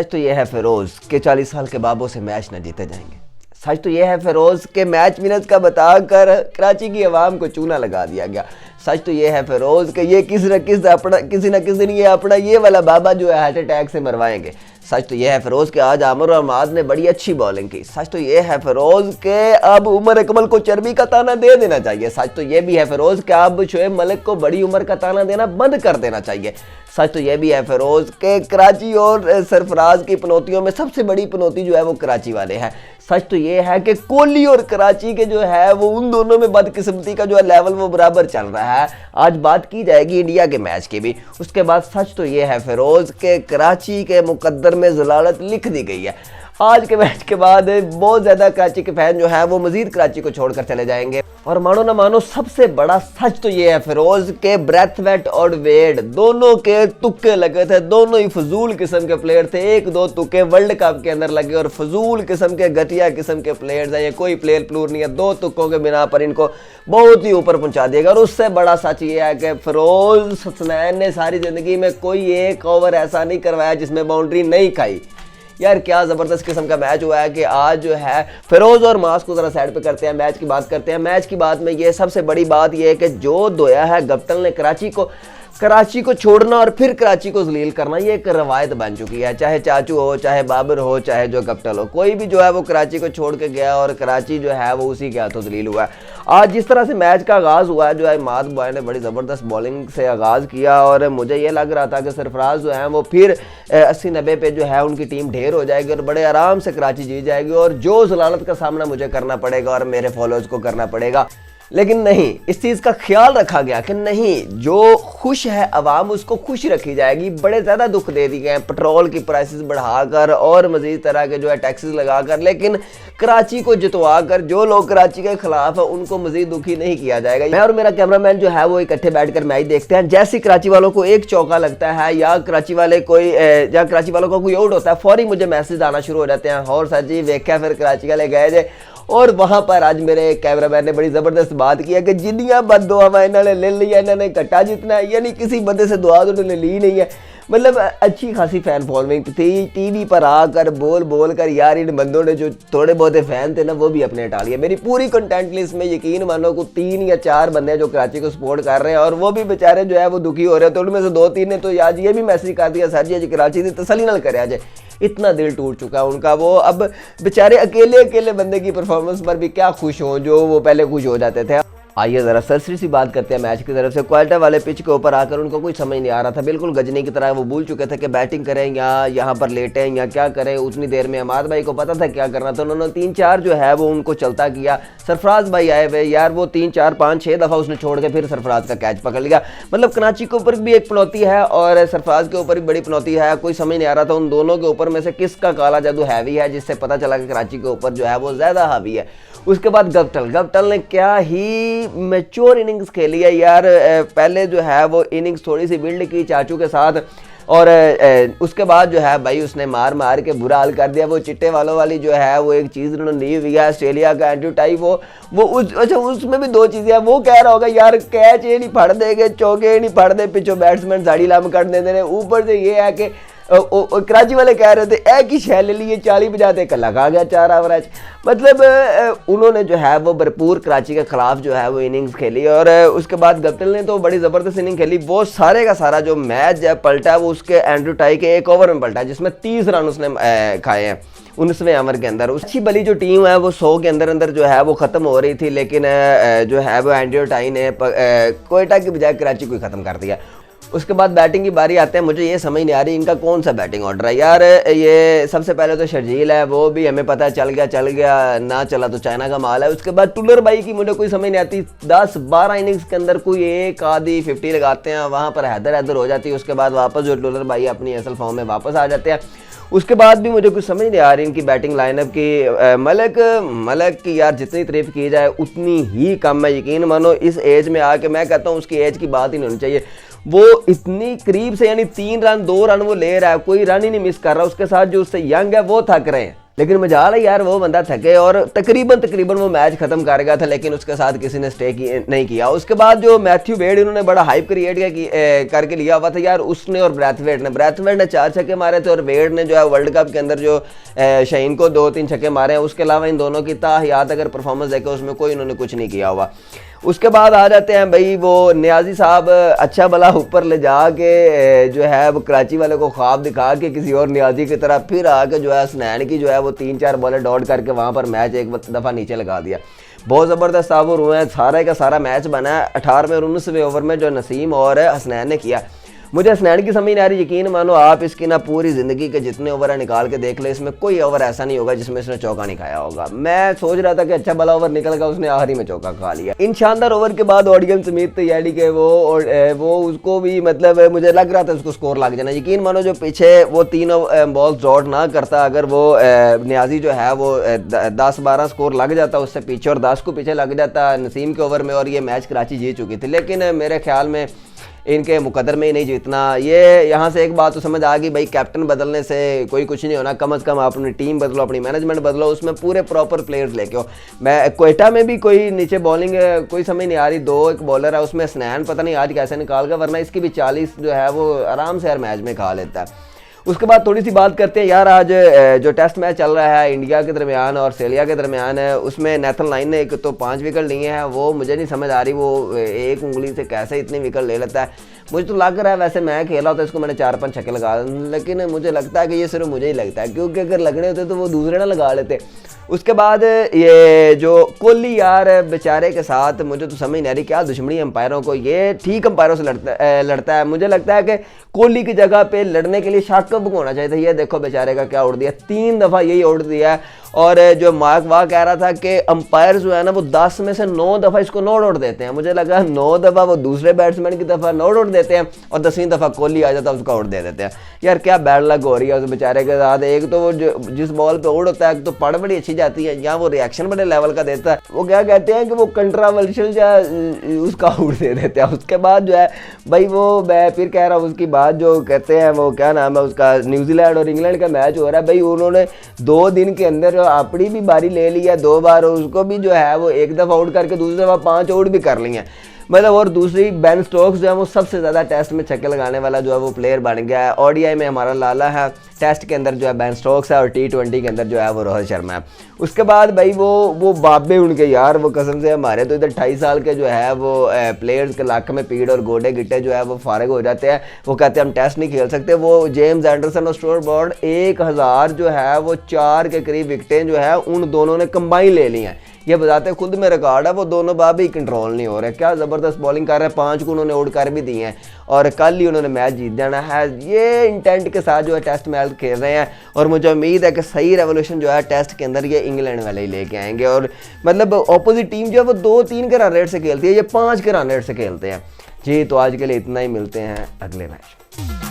सच तो ये है फिरोज के 40 साल के बाबों से मैच न जीते जाएंगे। सच तो ये है फिरोज के मैच मिनट्स का बताकर कराची की आवाम को चूना लगा दिया गया। सच तो ये है फिरोज के ये किसी न किसी दिन ये अपना ये वाला बाबा जो है हार्ट अटैक से मरवाएंगे। सच तो ये है फिरोज के आज आमिर और माज ने बड़ी अच्छी बॉलिंग की। सच तो ये है फिरोज के अब उमर अकमल को चर्बी का ताना दे देना चाहिए। सच तो ये भी है फिरोज के अब शोएब मलिक को बड़ी उम्र का ताना देना बंद कर देना चाहिए। सच तो ये भी है फिरोज के कराची और सरफराज की पनौतियों में सबसे बड़ी पनौती जो है वो कराची वाले हैं। सच तो ये है कि कोहली और कराची के जो है वो उन दोनों में बदकिस्मती का जो है लेवल वो बराबर चल रहा है। आज बात की जाएगी इंडिया के मैच की भी। उसके बाद सच तो ये है फिरोज के कराची के मुकद्दर में ज़लालत लिख दी गई है। आज के मैच के बाद बहुत ज़्यादा कराची के फैन जो हैं वो मजीद कराची को छोड़कर चले जाएंगे। और मानो ना मानो सबसे बड़ा सच तो ये है फिरोज के ब्रैथवेट और वेड दोनों के तुक्के लगे थे। दोनों ही फजूल किस्म के प्लेयर थे। एक दो तुक्के वर्ल्ड कप के अंदर लगे और फजूल किस्म के घटिया किस्म के प्लेयर्स हैं। ये कोई प्लेयर प्लूर नहीं है। दो तुक्कों के बिना पर इनको बहुत ही ऊपर पहुंचा देगा। और उससे बड़ा सच ये है कि फिरोज हसनैन ने सारी जिंदगी में कोई एक ओवर ऐसा नहीं करवाया जिसमें बाउंड्री नहीं खाई। यार क्या ज़बरदस्त किस्म का मैच हुआ है कि आज जो है फिरोज और मास को ज़रा साइड पे करते हैं, मैच की बात करते हैं। मैच की बात में ये सबसे बड़ी बात ये है कि जो धोया है गप्टल ने कराची को छोड़ना और फिर कराची को जलील करना, ये एक रवायत बन चुकी है। चाहे चाचू हो, चाहे बाबर हो, चाहे जो गप्टल हो, कोई भी जो है वो कराची को छोड़ के गया और कराची जो है वो उसी के हाथों जलील हुआ है। आज जिस तरह से मैच का आगाज़ हुआ है जो है माद बॉय ने बड़ी ज़बरदस्त बॉलिंग से आगाज़ किया और मुझे ये लग रहा था कि सरफराज जो है वो फिर 80-90 पे जो है उनकी टीम ढेर हो जाएगी और बड़े आराम से कराची जीत जाएगी और जो ज़लालत का सामना मुझे करना पड़ेगा और मेरे फॉलोअर्स को करना पड़ेगा। लेकिन नहीं, इस चीज़ का ख्याल रखा गया कि नहीं, जो खुश है अवाम उसको खुश रखी जाएगी। बड़े ज़्यादा दुख दे दिए गए पेट्रोल की प्राइसेस बढ़ाकर और मज़ीद तरह के जो है टैक्सेस लगाकर, लेकिन कराची को जितवा कर जो लोग कराची के खिलाफ है उनको मज़ीद दुखी नहीं किया जाएगा। मैं और मेरा कैमरामैन जो है वो इकट्ठे बैठकर मैच देखते हैं। जैसे कराची वालों को एक चौका लगता है या कराची वालों का कोई आउट होता है, फौरी मुझे मैसेज आना शुरू हो जाते हैं, और सर जी वेख्या फिर कराची वाले गए जे। और वहाँ पर आज मेरे कैमरामैन ने बड़ी ज़बरदस्त बात की है कि जिन्नियां बद दुआवां इन्होंने ले ली है, इन्होंने कट्टा जीतना है, यानी किसी बंदे से दुआ तो उन्होंने ली नहीं है। मतलब अच्छी खासी फ़ैन फॉलोइंग थी। टीवी पर आकर बोल कर यार इन बंदों ने जो थोड़े बहुत फ़ैन थे ना वो भी अपने हटा लिए। मेरी पूरी कंटेंट लिस्ट में यकीन मानो को 3 या 4 बंदे जो कराची को सपोर्ट कर रहे हैं और वो भी बेचारे जो है वो दुखी हो रहे हैं। तो उनमें से 2-3 ने तो आज ये भी मैसेज कर दिया, सर जी आज कराची की तसल्ली न करे आज, इतना दिल टूट चुका है उनका। वो अब बेचारे अकेले बंदे की परफॉर्मेंस पर भी क्या खुश हों जो वो पहले खुश हो जाते थे। आइए ज़रा सरसरी सी बात करते हैं मैच की तरफ से। क्वालिटी वाले पिच के ऊपर आकर उनको कुछ समझ नहीं आ रहा था। बिल्कुल गजनी की तरह वो भूल चुके थे कि बैटिंग करें या यहाँ पर लेटें या क्या करें। उतनी देर में अमाद भाई को पता था क्या करना था। उन्होंने 3-4 जो है वो उनको चलता किया। सरफराज भाई आए हुए यार, वो 3-4-5-6 दफ़ा उसने छोड़ के फिर सरफराज का कैच पकड़ लिया। मतलब कराची के ऊपर भी एक पनौती है और सरफराज के ऊपर भी बड़ी पनौती है। कोई समझ नहीं आ रहा था उन दोनों के ऊपर में से किसका काला जादू हैवी है, जिससे पता चला कि कराची के ऊपर जो है वो ज़्यादा हावी है। उसके बाद गप्टल ने क्या ही मैच्योर इनिंग्स खेली है यार। पहले जो है वो इनिंग्स थोड़ी सी बिल्ड की चाचू के साथ और उसके बाद जो है भाई उसने मार के बुरा हाल कर दिया। वो चिट्टे वालों वाली जो है वो एक चीज़ उन्होंने ली हुई है ऑस्ट्रेलिया का एंड्रू टाई। अच्छा उसमें भी 2 चीज़ें हैं। वो कह रहा होगा यार कैच ये नहीं फड़ देंगे, चौके नहीं फड़ दे, पिछो बैट्समैन साड़ी लाम कर देते हैं। ऊपर से ये है कि कराची वाले कह रहे थे एक ही शह ले लिए 40 बजाते एक लगा गया 4 एवरेज। मतलब उन्होंने जो है वो भरपूर कराची के खिलाफ जो है वो इनिंग्स खेली और उसके बाद गप्टिल ने तो बड़ी ज़बरदस्त इनिंग खेली। वो सारे का सारा जो मैच पलटा वो उसके एंड्रू टाई के एक ओवर में पलटा जिसमें 30 रन उसने खाए हैं 19वें ओवर के अंदर। अच्छी भली जो टीम है वो 100 के अंदर जो है वो ख़त्म हो रही थी, लेकिन जो है वो एंड्रू टाई ने कोयटा की बजाय कराची को ख़त्म कर दिया। उसके बाद बैटिंग की बारी आते हैं। मुझे ये समझ नहीं आ रही इनका कौन सा बैटिंग ऑर्डर है यार। ये सबसे पहले तो शर्जील है, वो भी हमें पता है चल गया, ना चला तो चाइना का माल है। उसके बाद टुलर भाई की मुझे कोई समझ नहीं आती। 10-12 इनिंग्स के अंदर कोई एक आधी 50 लगाते हैं, वहाँ पर हैदर हो जाती है। उसके बाद वापस जो टुलर भाई अपनी असल फॉर्म में वापस आ जाते हैं। उसके बाद भी मुझे कुछ समझ नहीं आ रही इनकी बैटिंग लाइनअप की। मलक की यार जितनी तारीफ की जाए उतनी ही कम है। यकीन मानो इस एज में आके मैं कहता हूँ उसकी एज की बात ही नहीं होनी चाहिए। वो इतनी करीब से यानी 3 रन 2 रन वो ले रहा है, कोई रन ही नहीं मिस कर रहा। उसके साथ जो उससे यंग है वो थक रहे हैं। लेकिन मजाल है यार, वो बंदा थके और तकरीबन वो मैच खत्म कर गया था, लेकिन उसके साथ किसी ने स्टे नहीं किया। उसके बाद जो मैथ्यू वेड इन्होंने बड़ा हाइप क्रिएट करके लिया हुआ था यार, उसने और ब्रैथवेट ने 4 छक्के मारे थे और वेड ने जो है वर्ल्ड कप के अंदर जो शाहीन को 2-3 छक्के मारे हैं। उसके अलावा इन दोनों की ताहियात अगर परफॉर्मेंस देखे उसमें कोई इन्होंने कुछ नहीं किया हुआ। उसके बाद आ जाते हैं भाई वो नियाजी साहब, अच्छा भला ऊपर ले जाके जो है वो कराची वाले को ख्वाब दिखा के किसी और नियाजी की तरह फिर आके जो है हसनैन की जो है वो 3-4 बॉलें डॉट करके वहाँ पर मैच एक दफ़ा नीचे लगा दिया। बहुत ज़बरदस्त ताबुर हुए हैं, सारा का सारा मैच बना है 18वें और 19वें ओवर में जो नसीम और हसनैन ने किया। मुझे हसनैन की समझ नहीं आ रही, यकीन मानो आप इसकी ना पूरी ज़िंदगी के जितने ओवर है निकाल के देख ले, इसमें कोई ओवर ऐसा नहीं होगा जिसमें इसने चौका नहीं खाया होगा। मैं सोच रहा था कि अच्छा भला ओवर निकल गया, उसने आखिरी में चौका खा लिया। इन शानदार ओवर के बाद ऑडियंस उम्मीद थी यानी कि वो उसको भी मतलब मुझे लग रहा था उसको स्कोर लग जाना। यकीन मानो जो पीछे वो 3 बॉल्स डॉट ना करता, अगर वो नियाजी जो है वो 10-12 स्कोर लग जाता उससे पीछे और 10 को पीछे लग जाता नसीम के ओवर में, और ये मैच कराची जीत चुकी थी। लेकिन मेरे ख्याल में इनके मुकद्दर में ही नहीं जीतना। ये यहाँ से एक बात तो समझ आ गई भाई, कैप्टन बदलने से कोई कुछ नहीं होना, कम से कम अपनी टीम बदलो, अपनी मैनेजमेंट बदलो, उसमें पूरे प्रॉपर प्लेयर्स लेके हो। मैं क्वेटा में भी कोई नीचे बॉलिंग कोई समझ नहीं आ रही, 2 एक बॉलर है उसमें स्नैन पता नहीं आज कैसे निकाल गया, वरना इसकी भी 40 जो है वो आराम से हर मैच में खा लेता है। उसके बाद थोड़ी सी बात करते हैं यार, आज जो टेस्ट मैच चल रहा है इंडिया के दरमियान और ऑस्ट्रेलिया के दरमियान है, उसमें नेथन लाइन ने एक तो 5 विकेट लिए हैं। वो मुझे नहीं समझ आ रही वो एक उंगली से कैसे इतने विकेट ले लेता है। मुझे तो लग रहा है, वैसे मैं खेला होता इसको मैंने 4-5 छक्के लगा, लेकिन मुझे लगता है कि ये सिर्फ मुझे ही लगता है, क्योंकि अगर लगने होते तो वो दूसरे ना लगा लेते। उसके बाद ये जो कोहली यार बेचारे के साथ मुझे तो समझ नहीं आ रही क्या दुश्मनी अंपायरों को, ये ठीक अंपायरों से लड़ता है। मुझे लगता है कि कोहली की जगह पे लड़ने के लिए शाकिब होना चाहिए था। ये देखो बेचारे का क्या उड़ दिया, 3 दफ़ा यही उड़ दिया है। और जो मार्क वाह कह रहा था कि अंपायर जो है ना वो 10 में से 9 दफ़ा इसको नॉट आउट देते हैं। मुझे लगा 9 दफ़ा वो दूसरे बैट्समैन की दफ़ा नॉट आउट देते हैं और 10वीं दफ़ा कोहली आ जाता है उसको आउट दे देते हैं। यार क्या बैड लक हो रही है उस बेचारे के साथ। एक तो वो जिस बॉल पे आउट होता है तो पड़ बड़ी अच्छी जाती है, या वो रिएक्शन बड़े लेवल का देता है। वो क्या कहते हैं कि वो कंट्रावर्शियल जो उसका आउट दे देते हैं। उसके बाद जो है भाई वो मैं फिर कह रहा हूँ उसकी बात जो कहते हैं वो क्या नाम है उसका, न्यूजीलैंड और इंग्लैंड का मैच हो रहा है भाई, उन्होंने 2 दिन के अंदर अपनी भी बारी ले ली है 2 बार, और उसको भी जो है वो एक दफ़ा आउट करके दूसरी दफ़ा 5 आउट भी कर ली हैं मतलब। और दूसरी बेन स्टोक्स जो है वो सबसे ज़्यादा टेस्ट में छक्के लगाने वाला जो है वो प्लेयर बन गया है। ओडीआई में हमारा लाला है, टेस्ट के अंदर जो है बेन स्टोक्स है और T20 के अंदर जो है वो रोहित शर्मा है। उसके बाद भाई वो बाबे उनके यार वो कसम से हमारे तो इधर 28 साल के जो है वो प्लेयर्स के लाख में पीड़ और गोडे गिट्टे जो है वो फारिग हो जाते हैं। वो कहते हैं हम टेस्ट नहीं खेल सकते। वो जेम्स एंडरसन और स्टुअर्ट ब्रॉड 1000 जो है वो 4 के करीब विकटें जो है उन दोनों ने कंबाइन ले ली हैं। ये बताते खुद में रिकॉर्ड है, वो दोनों बाबी कंट्रोल नहीं हो रहे। क्या ज़बरदस्त बॉलिंग कर रहे हैं, 5 को उन्होंने आउट कर भी दिए हैं और कल ही उन्होंने मैच जीत जाना है। ये इंटेंट के साथ जो है टेस्ट मैच खेल रहे हैं और मुझे उम्मीद है कि सही रेवोल्यूशन जो है टेस्ट के अंदर ये इंग्लैंड वाले ही लेके आएंगे। और मतलब ऑपोजिट टीम जो है वो 2-3 के रन रेट से खेलती है, ये 5 के रन रेट से खेलते हैं। जी तो आज के लिए इतना ही, मिलते हैं अगले मैच।